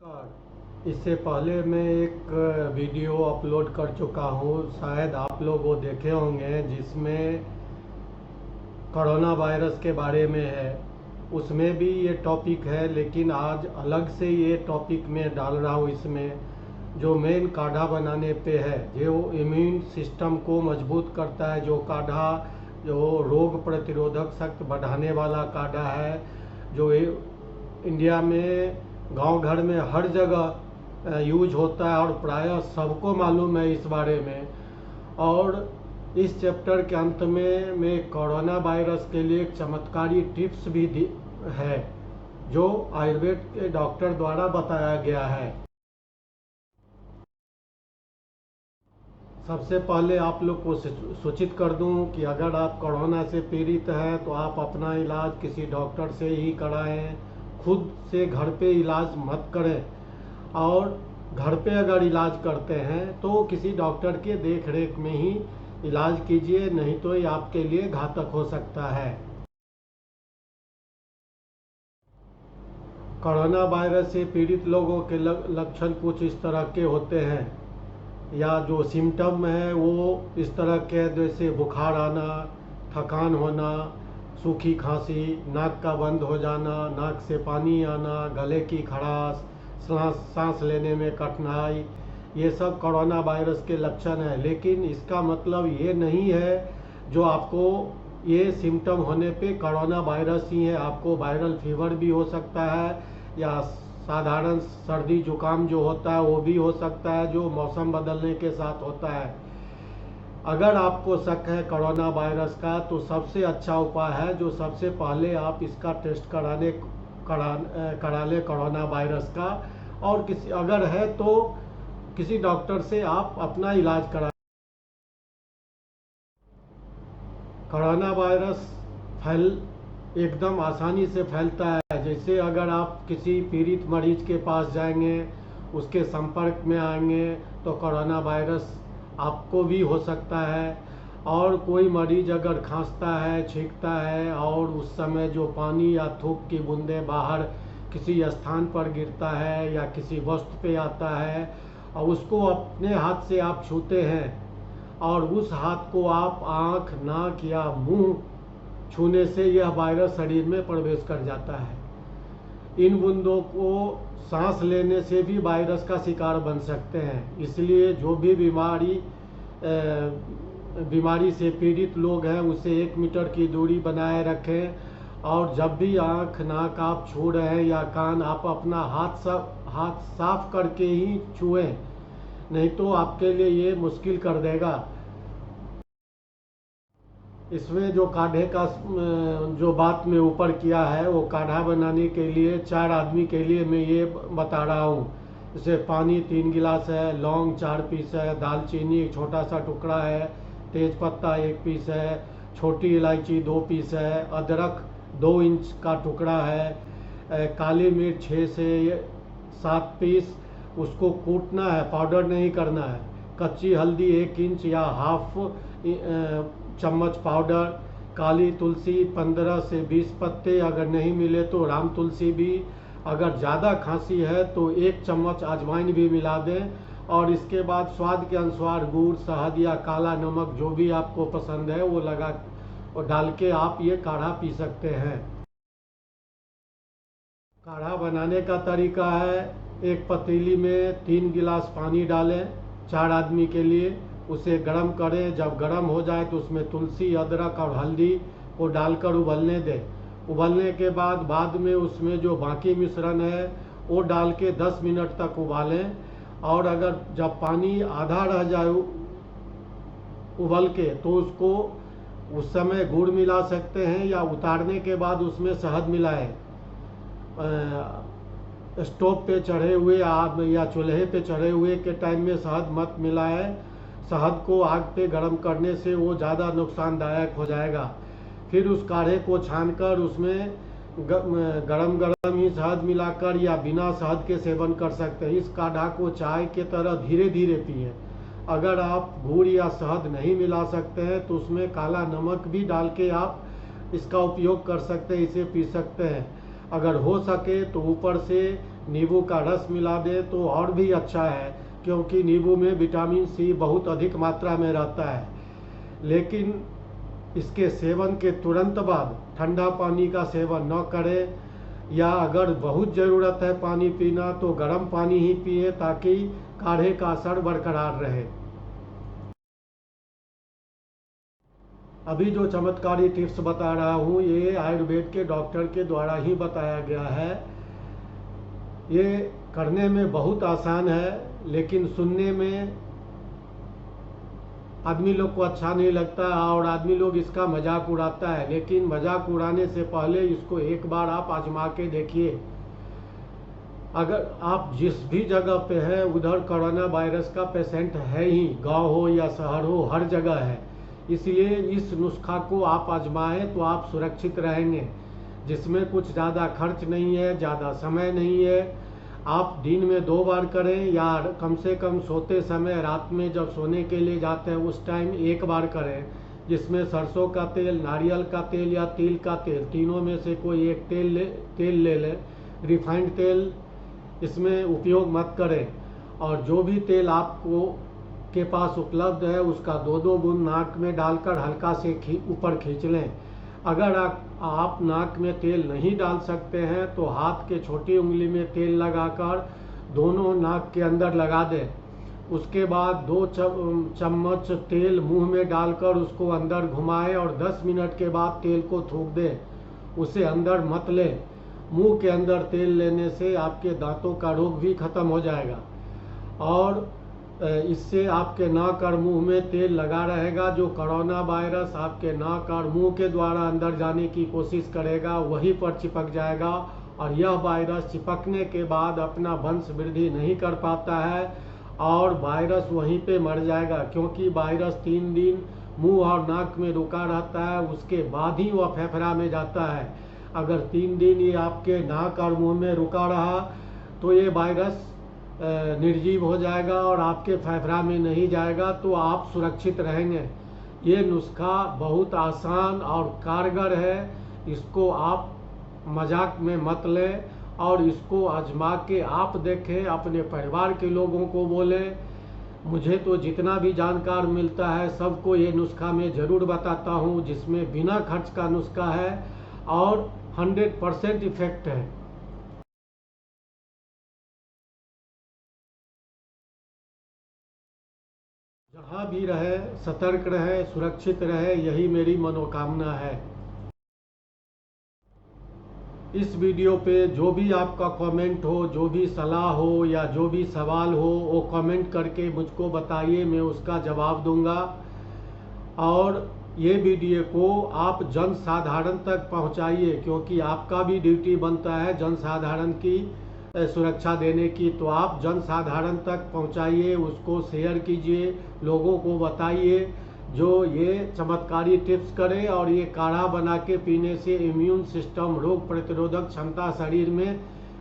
इससे पहले मैं एक वीडियो अपलोड कर चुका हूँ, शायद आप लोग वो देखे होंगे, जिसमें कोरोना वायरस के बारे में है। उसमें भी ये टॉपिक है, लेकिन आज अलग से ये टॉपिक मैं डाल रहा हूँ। इसमें जो मेन काढ़ा बनाने पे है, जो इम्यून सिस्टम को मजबूत करता है, जो काढ़ा जो रोग प्रतिरोधक शक्ति बढ़ाने वाला काढ़ा है, जो इंडिया में गांव घर में हर जगह यूज होता है और प्रायः सबको मालूम है इस बारे में। और इस चैप्टर के अंत में मैं कोरोना वायरस के लिए एक चमत्कारी टिप्स भी है, जो आयुर्वेद के डॉक्टर द्वारा बताया गया है। सबसे पहले आप लोग को सूचित कर दूं कि अगर आप कोरोना से पीड़ित हैं तो आप अपना इलाज किसी डॉक्टर से ही कराएं। खुद से घर पे इलाज मत करें, और घर पे अगर इलाज करते हैं तो किसी डॉक्टर के देख रेख में ही इलाज कीजिए, नहीं तो ये आपके लिए घातक हो सकता है। कोरोना वायरस से पीड़ित लोगों के लक्षण कुछ इस तरह के होते हैं, या जो सिम्टम है वो इस तरह के, जैसे बुखार आना, थकान होना, सूखी खांसी, नाक का बंद हो जाना, नाक से पानी आना, गले की खराश, सांस लेने में कठिनाई, ये सब कोरोना वायरस के लक्षण हैं। लेकिन इसका मतलब ये नहीं है जो आपको ये सिम्टम होने पे कोरोना वायरस ही है। आपको वायरल फीवर भी हो सकता है, या साधारण सर्दी जुकाम जो होता है वो भी हो सकता है, जो मौसम बदलने के साथ होता है। अगर आपको शक है कोरोना वायरस का, तो सबसे अच्छा उपाय है जो सबसे पहले आप इसका टेस्ट करा लें कोरोना वायरस का, और किसी अगर है तो किसी डॉक्टर से आप अपना इलाज करा। कोरोना वायरस फैल एकदम आसानी से फैलता है। जैसे अगर आप किसी पीड़ित मरीज के पास जाएंगे, उसके संपर्क में आएंगे, तो कोरोना वायरस आपको भी हो सकता है। और कोई मरीज अगर खांसता है, छींकता है, और उस समय जो पानी या थूक की बूंदें बाहर किसी स्थान पर गिरता है या किसी वस्तु पे आता है, और उसको अपने हाथ से आप छूते हैं, और उस हाथ को आप आँख, नाक या मुंह छूने से यह वायरस शरीर में प्रवेश कर जाता है। इन बूंदों को सांस लेने से भी वायरस का शिकार बन सकते हैं। इसलिए जो भी बीमारी से पीड़ित लोग हैं, उसे 1 मीटर की दूरी बनाए रखें, और जब भी आँख, नाक आप छू रहे हैं या कान, आप अपना हाथ साफ करके ही छुएं, नहीं तो आपके लिए ये मुश्किल कर देगा। इसमें जो काढ़े का जो बात मैं ऊपर किया है, वो काढ़ा बनाने के लिए 4 आदमी के लिए मैं ये बता रहा हूँ। जैसे पानी 3 गिलास है, लौंग 4 पीस है, दालचीनी छोटा सा टुकड़ा है, तेज पत्ता 1 पीस है, छोटी इलायची 2 पीस है, अदरक 2 इंच का टुकड़ा है, काली मिर्च 6 से 7 पीस। उसको कूटना है, पाउडर नहीं करना है। कच्ची हल्दी 1 इंच या हाफ चम्मच पाउडर, काली तुलसी 15 से 20 पत्ते, अगर नहीं मिले तो राम तुलसी भी। अगर ज़्यादा खांसी है तो 1 चम्मच अजवाइन भी मिला दें। और इसके बाद स्वाद के अनुसार गुड़, शहद या काला नमक, जो भी आपको पसंद है वो लगा और डाल के आप ये काढ़ा पी सकते हैं। काढ़ा बनाने का तरीका है, एक पतीली में 3 गिलास पानी डालें 4 आदमी के लिए, उसे गर्म करें। जब गर्म हो जाए तो उसमें तुलसी, अदरक और हल्दी को डालकर उबलने दें। उबलने के बाद में उसमें जो बाकी मिश्रण है वो डाल के 10 मिनट तक उबालें। और अगर जब पानी आधा रह जाए उबल के, तो उसको उस समय गुड़ मिला सकते हैं, या उतारने के बाद उसमें शहद मिलाएं। स्टोव पे चढ़े हुए आग या चूल्हे पे चढ़े हुए के टाइम में शहद मत मिलाएं। शहद को आग पे गर्म करने से वो ज़्यादा नुकसानदायक हो जाएगा। फिर उस काढ़े को छानकर उसमें गरम गरम ही शहद मिलाकर या बिना शहद के सेवन कर सकते हैं। इस काढ़ा को चाय के तरह धीरे धीरे पिएं। अगर आप गुड़ या शहद नहीं मिला सकते हैं तो उसमें काला नमक भी डाल के आप इसका उपयोग कर सकते हैं, इसे पी सकते हैं। अगर हो सके तो ऊपर से नींबू का रस मिला दे तो और भी अच्छा है, क्योंकि नींबू में विटामिन सी बहुत अधिक मात्रा में रहता है। लेकिन इसके सेवन के तुरंत बाद ठंडा पानी का सेवन न करें, या अगर बहुत ज़रूरत है पानी पीना तो गर्म पानी ही पिए, ताकि काढ़े का असर बरकरार रहे। अभी जो चमत्कारी टिप्स बता रहा हूँ ये आयुर्वेद के डॉक्टर के द्वारा ही बताया गया है। ये करने में बहुत आसान है, लेकिन सुनने में आदमी लोग को अच्छा नहीं लगता और आदमी लोग इसका मजाक उड़ाता है। लेकिन मजाक उड़ाने से पहले इसको एक बार आप आजमा के देखिए। अगर आप जिस भी जगह पे है उधर कोरोना वायरस का पेशेंट है ही, गांव हो या शहर हो, हर जगह है। इसलिए इस नुस्खा को आप आजमाएं तो आप सुरक्षित रहेंगे, जिसमें कुछ ज़्यादा खर्च नहीं है, ज़्यादा समय नहीं है। आप दिन में 2 बार करें, या कम से कम सोते समय रात में जब सोने के लिए जाते हैं उस टाइम 1 बार करें, जिसमें सरसों का तेल, नारियल का तेल या तिल का तेल, तीनों में से कोई एक तेल ले लें। रिफाइंड तेल इसमें उपयोग मत करें। और जो भी तेल आपको के पास उपलब्ध है उसका 2-2 बूंद नाक में डालकर हल्का से ऊपर खींच लें। अगर आप नाक में तेल नहीं डाल सकते हैं तो हाथ के छोटी उंगली में तेल लगाकर दोनों नाक के अंदर लगा दें। उसके बाद 2 चम्मच तेल मुंह में डालकर उसको अंदर घुमाएं और 10 मिनट के बाद तेल को थूक दें। उसे अंदर मत लें। मुंह के अंदर तेल लेने से आपके दांतों का रोग भी खत्म हो जाएगा, और इससे आपके नाक और मुंह में तेल लगा रहेगा। जो कोरोना वायरस आपके नाक और मुंह के द्वारा अंदर जाने की कोशिश करेगा वहीं पर चिपक जाएगा, और यह वायरस चिपकने के बाद अपना वंश वृद्धि नहीं कर पाता है और वायरस वहीं पे मर जाएगा। क्योंकि वायरस 3 दिन मुंह और नाक में रुका रहता है, उसके बाद ही वह फेफड़ा में जाता है। अगर 3 दिन ये आपके नाक और मुंह में रुका रहा तो ये वायरस निर्जीव हो जाएगा और आपके फेफड़ा में नहीं जाएगा, तो आप सुरक्षित रहेंगे। ये नुस्खा बहुत आसान और कारगर है। इसको आप मजाक में मत लें और इसको आजमा के आप देखें, अपने परिवार के लोगों को बोलें। मुझे तो जितना भी जानकार मिलता है सबको ये नुस्खा मैं ज़रूर बताता हूँ, जिसमें बिना खर्च का नुस्खा है और 100% इफेक्ट है। जहाँ भी रहे सतर्क रहे, सुरक्षित रहे, यही मेरी मनोकामना है। इस वीडियो पे जो भी आपका कमेंट हो, जो भी सलाह हो या जो भी सवाल हो, वो कमेंट करके मुझको बताइए, मैं उसका जवाब दूंगा। और ये वीडियो को आप जन साधारण तक पहुंचाइए, क्योंकि आपका भी ड्यूटी बनता है जन साधारण की सुरक्षा देने की। तो आप जन साधारण तक पहुंचाइए, उसको शेयर कीजिए, लोगों को बताइए जो ये चमत्कारी टिप्स करें। और ये काढ़ा बना के पीने से इम्यून सिस्टम, रोग प्रतिरोधक क्षमता शरीर में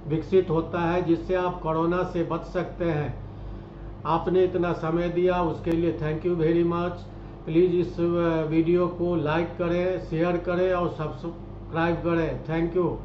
विकसित होता है, जिससे आप कोरोना से बच सकते हैं। आपने इतना समय दिया उसके लिए thank you very much. Please इस वीडियो को लाइक करें, शेयर करें और सब्सक्राइब करें। Thank you.